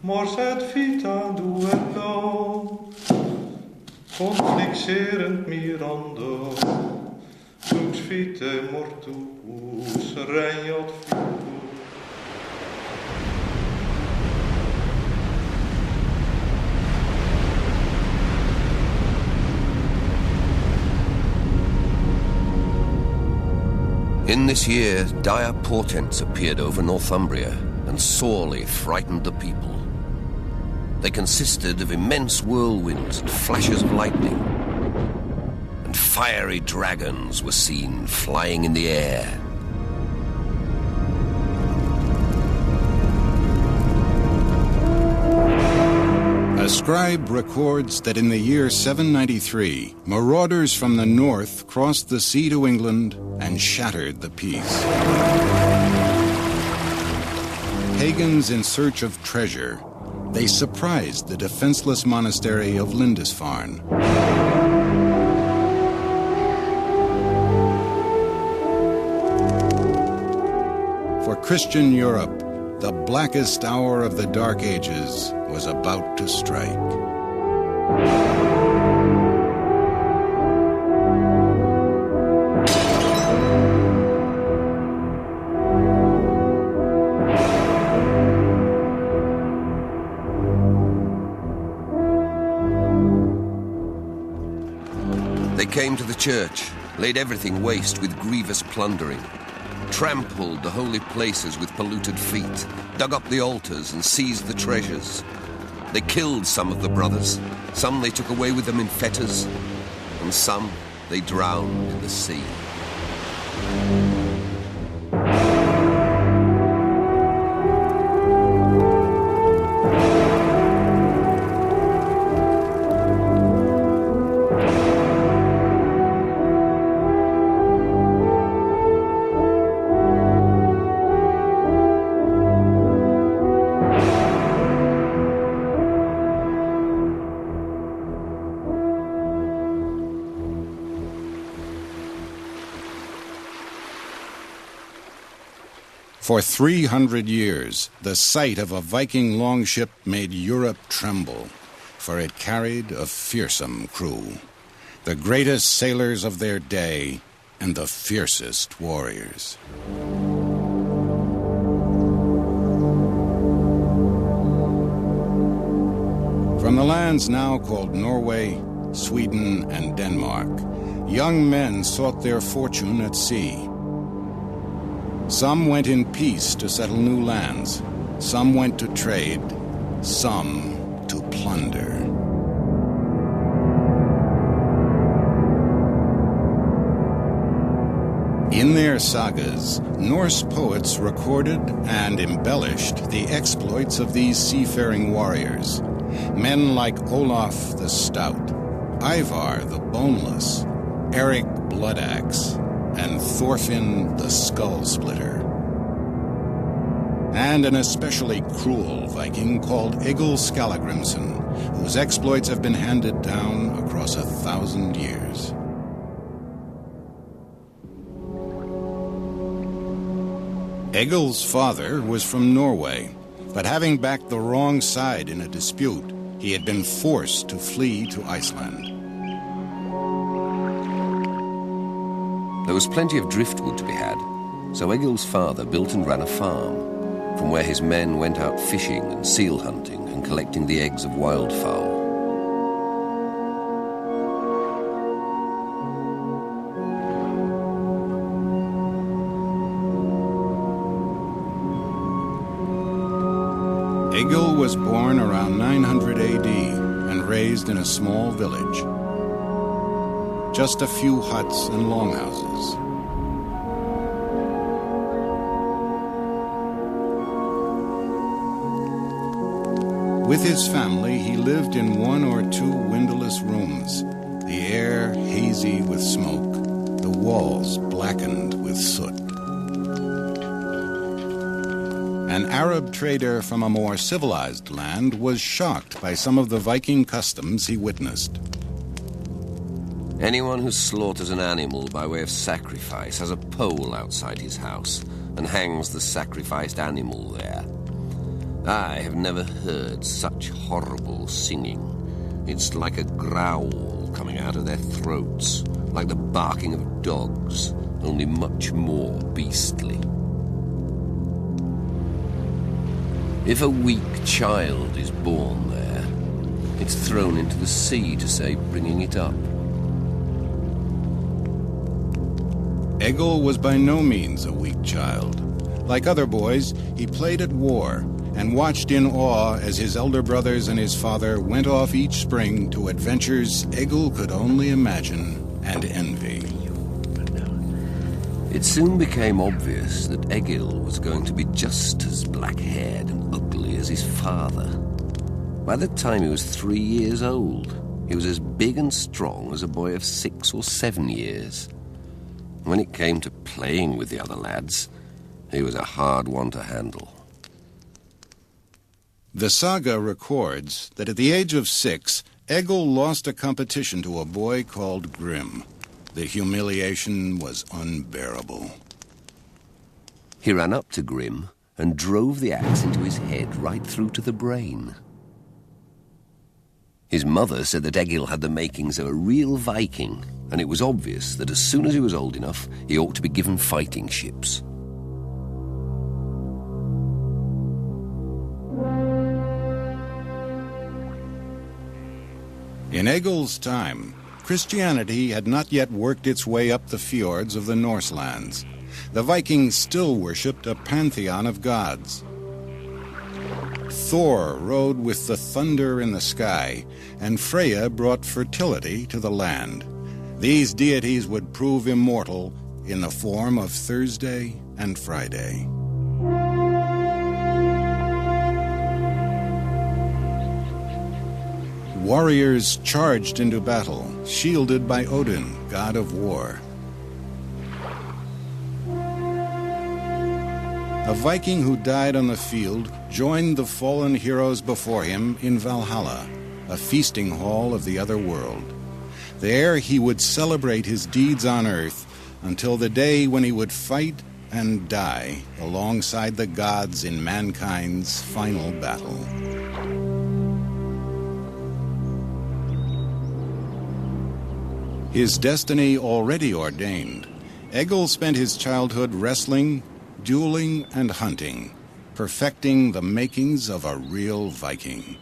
Mors et vita duello, conflixerent mirando, dux vitae mortuus regnat futur. In this year, dire portents appeared over Northumbria and sorely frightened the people. They consisted of immense whirlwinds and flashes of lightning, and fiery dragons were seen flying in the air. A scribe records that in the year 793, marauders from the north crossed the sea to England and shattered the peace. Pagans in search of treasure, they surprised the defenseless monastery of Lindisfarne. For Christian Europe, the blackest hour of the Dark Ages was about to strike. They came to the church, laid everything waste with grievous plundering, trampled the holy places with polluted feet, dug up the altars and seized the treasures. They killed some of the brothers, some they took away with them in fetters, and some they drowned in the sea. For 300 years, the sight of a Viking longship made Europe tremble, for it carried a fearsome crew, the greatest sailors of their day and the fiercest warriors. From the lands now called Norway, Sweden, and Denmark, young men sought their fortune at sea. Some went in peace to settle new lands, some went to trade, some to plunder. In their sagas, Norse poets recorded and embellished the exploits of these seafaring warriors. Men like Olaf the Stout, Ivar the Boneless, Eric Bloodaxe, and Thorfinn the Skull Splitter. And an especially cruel Viking called Egil Skallagrimsson, whose exploits have been handed down across 1,000 years. Egil's father was from Norway, but having backed the wrong side in a dispute, he had been forced to flee to Iceland. There was plenty of driftwood to be had, so Egil's father built and ran a farm, from where his men went out fishing and seal hunting and collecting the eggs of wildfowl. Egil was born around 900 AD and raised in a small village. Just a few huts and longhouses. With his family, he lived in one or two windowless rooms, the air hazy with smoke, the walls blackened with soot. An Arab trader from a more civilized land was shocked by some of the Viking customs he witnessed. Anyone who slaughters an animal by way of sacrifice has a pole outside his house and hangs the sacrificed animal there. I have never heard such horrible singing. It's like a growl coming out of their throats, like the barking of dogs, only much more beastly. If a weak child is born there, it's thrown into the sea to save bringing it up. Egil was by no means a weak child. Like other boys, he played at war and watched in awe as his elder brothers and his father went off each spring to adventures Egil could only imagine and envy. It soon became obvious that Egil was going to be just as black-haired and ugly as his father. By the time he was 3 years old, he was as big and strong as a boy of 6 or 7 years. When it came to playing with the other lads, he was a hard one to handle. The saga records that at the age of 6, Egil lost a competition to a boy called Grim. The humiliation was unbearable. He ran up to Grim and drove the axe into his head right through to the brain. His mother said that Egil had the makings of a real Viking, and it was obvious that as soon as he was old enough, he ought to be given fighting ships. In Egil's time, Christianity had not yet worked its way up the fjords of the Norselands. The Vikings still worshipped a pantheon of gods. Thor rode with the thunder in the sky, and Freya brought fertility to the land. These deities would prove immortal in the form of Thursday and Friday. Warriors charged into battle, shielded by Odin, god of war. A Viking who died on the field joined the fallen heroes before him in Valhalla, a feasting hall of the other world. There he would celebrate his deeds on earth until the day when he would fight and die alongside the gods in mankind's final battle. His destiny already ordained, Egil spent his childhood wrestling, dueling, and hunting, perfecting the makings of a real Viking.